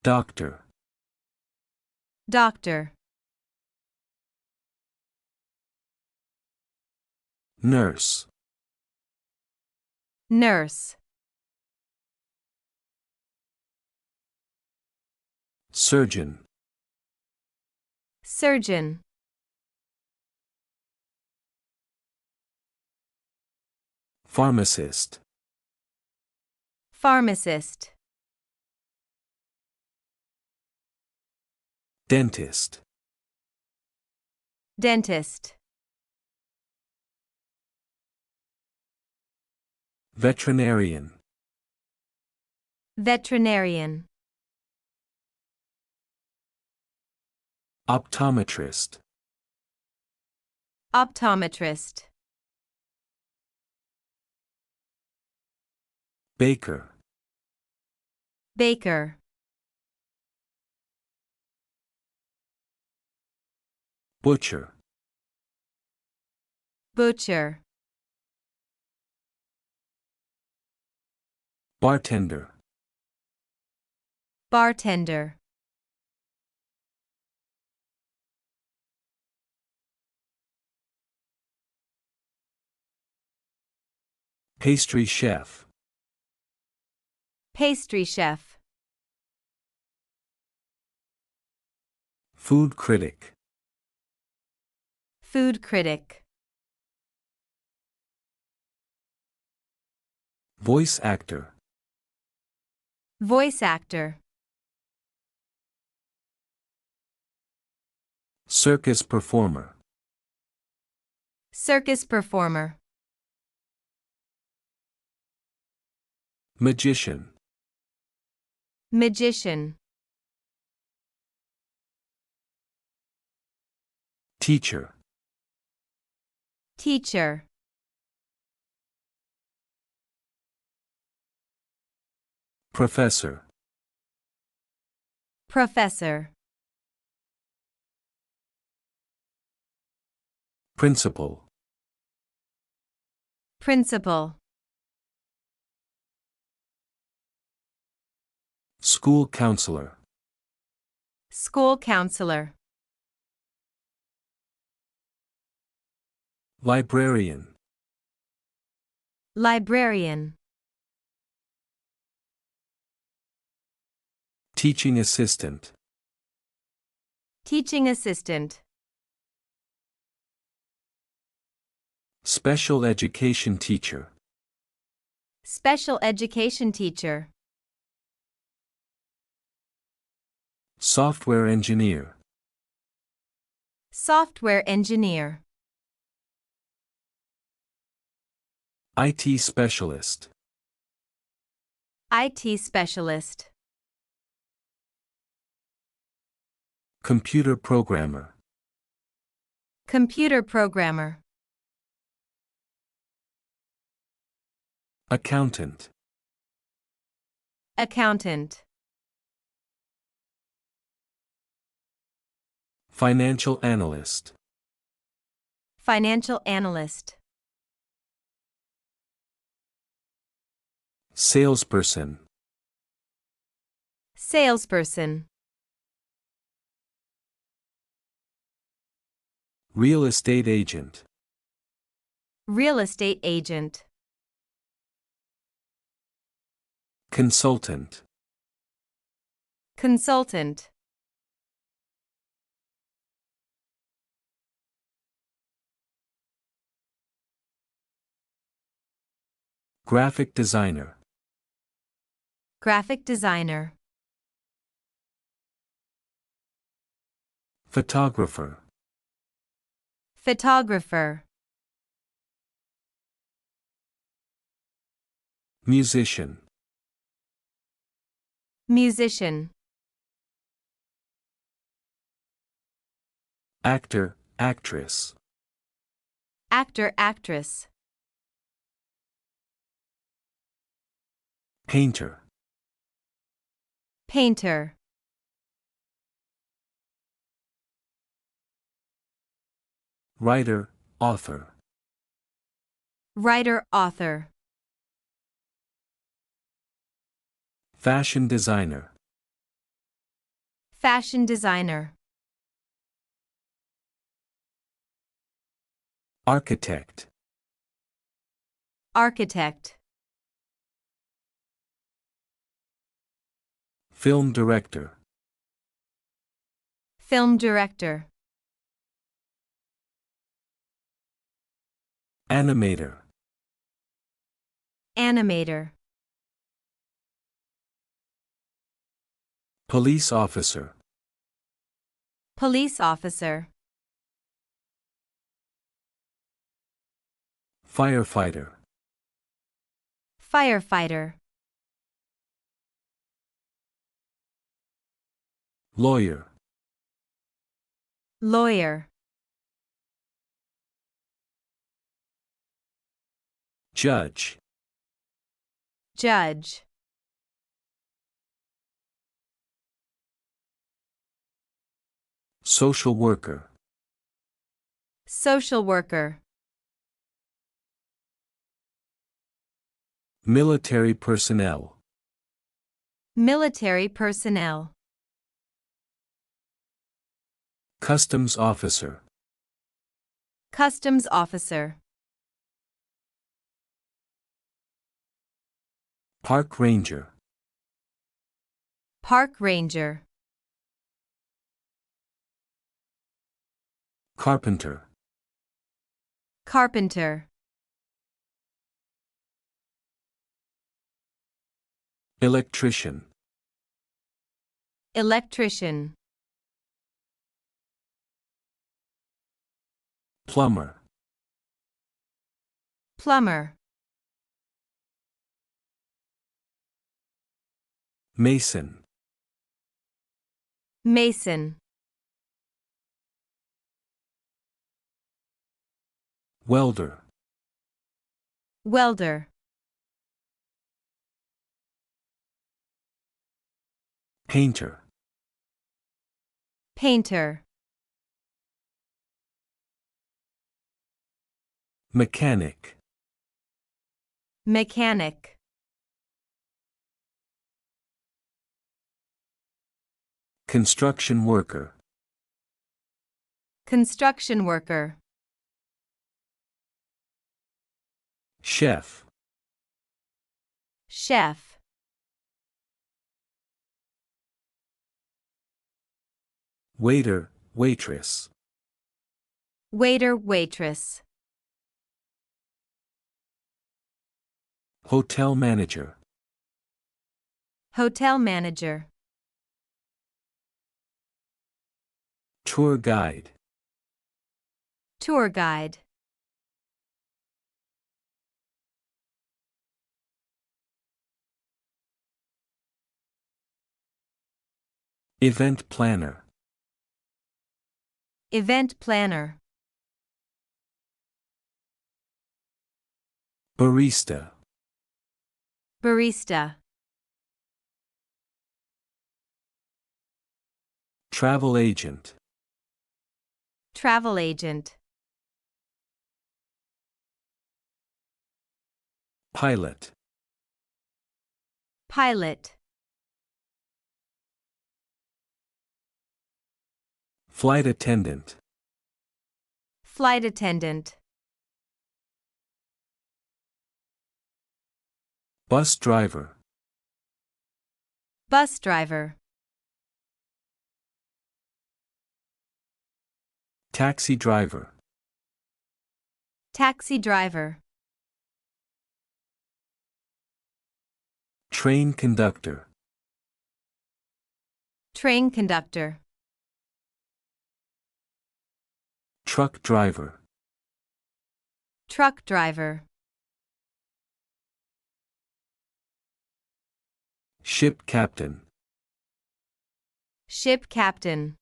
Doctor. Doctor. Nurse. Nurse. Surgeon. Surgeon. Pharmacist. Pharmacist. Dentist. Dentist. Veterinarian. Veterinarian. Optometrist. Optometrist. Baker. Baker. Butcher. Butcher. Bartender. Bartender. Pastry chef. Pastry chef. Food critic. Food critic. Voice actor. Voice actor. Circus performer. Circus performer. Magician. Magician. Teacher. Teacher. Professor. Professor. Principal. Principal. School counselor. School counselor. Librarian. Librarian. Teaching assistant. Teaching assistant. Special education teacher. Special education teacher. Software engineer. Software engineer. IT specialist. IT specialist. Computer programmer. Computer programmer. Accountant. Accountant. Financial analyst. Financial analyst. Salesperson. Salesperson. Real estate agent. Real estate agent. Consultant. Consultant. Graphic designer. Graphic designer. Photographer. Photographer. Musician. Musician. Actor, actress. Actor, actress. Painter. Painter. Writer, author. Writer, author. Fashion designer. Fashion designer. Architect. Architect. Film director. Film director. Animator. Animator. Police officer. Police officer. Firefighter. Firefighter. Lawyer. Lawyer. Judge. Judge. Social worker. Social worker. Military personnel. Military personnel. Customs officer. Customs officer. Park ranger. Park ranger. Carpenter. Carpenter. Electrician. Electrician. Plumber. Plumber. Mason. Mason. Welder. Welder. Painter. Painter. Mechanic. Mechanic. Construction worker. Construction worker. Chef. Chef. Waiter, waitress. Waiter, waitress. Hotel manager. Hotel manager. Tour guide. Tour guide. Event planner. Event planner. Barista. Barista. Travel agent. Travel agent. Pilot. Pilot. Flight attendant. Flight attendant. Bus driver. Bus driver. Taxi driver. Taxi driver. Train conductor. Train conductor. Truck driver. Truck driver. Ship captain. Ship captain.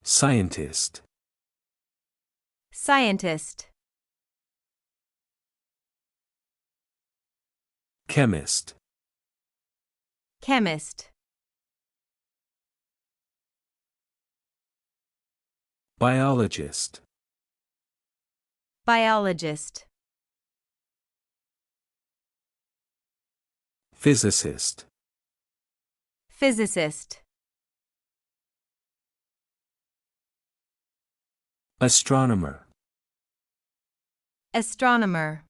Scientist. Scientist. Chemist. Chemist. Biologist. Biologist. Physicist. physicist, Astronomer. astronomer,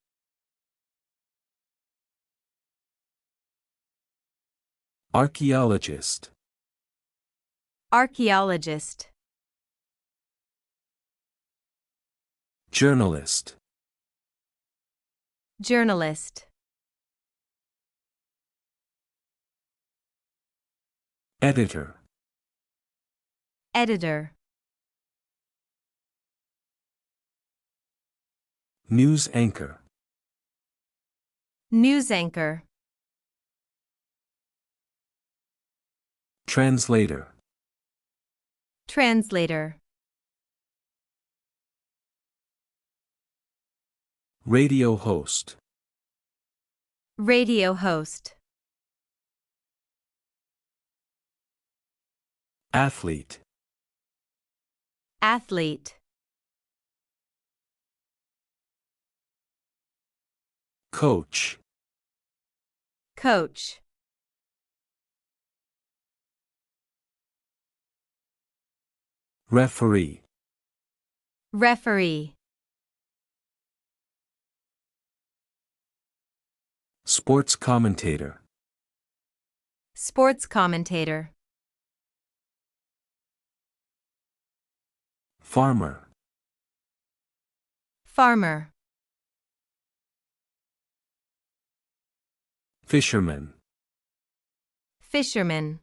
Archaeologist. archaeologist, Journalist. journalist, Editor. editor, News anchor. news anchor, Translator. translator, Radio host. radio host, Athlete. athlete, Coach. coach, Referee. referee, Sports commentator. sports commentator, Farmer. farmer, Fisherman. fisherman,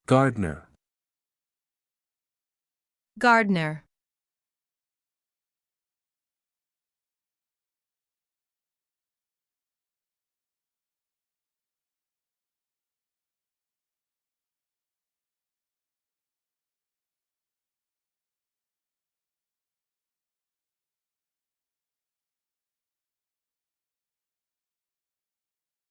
Gardener. gardener,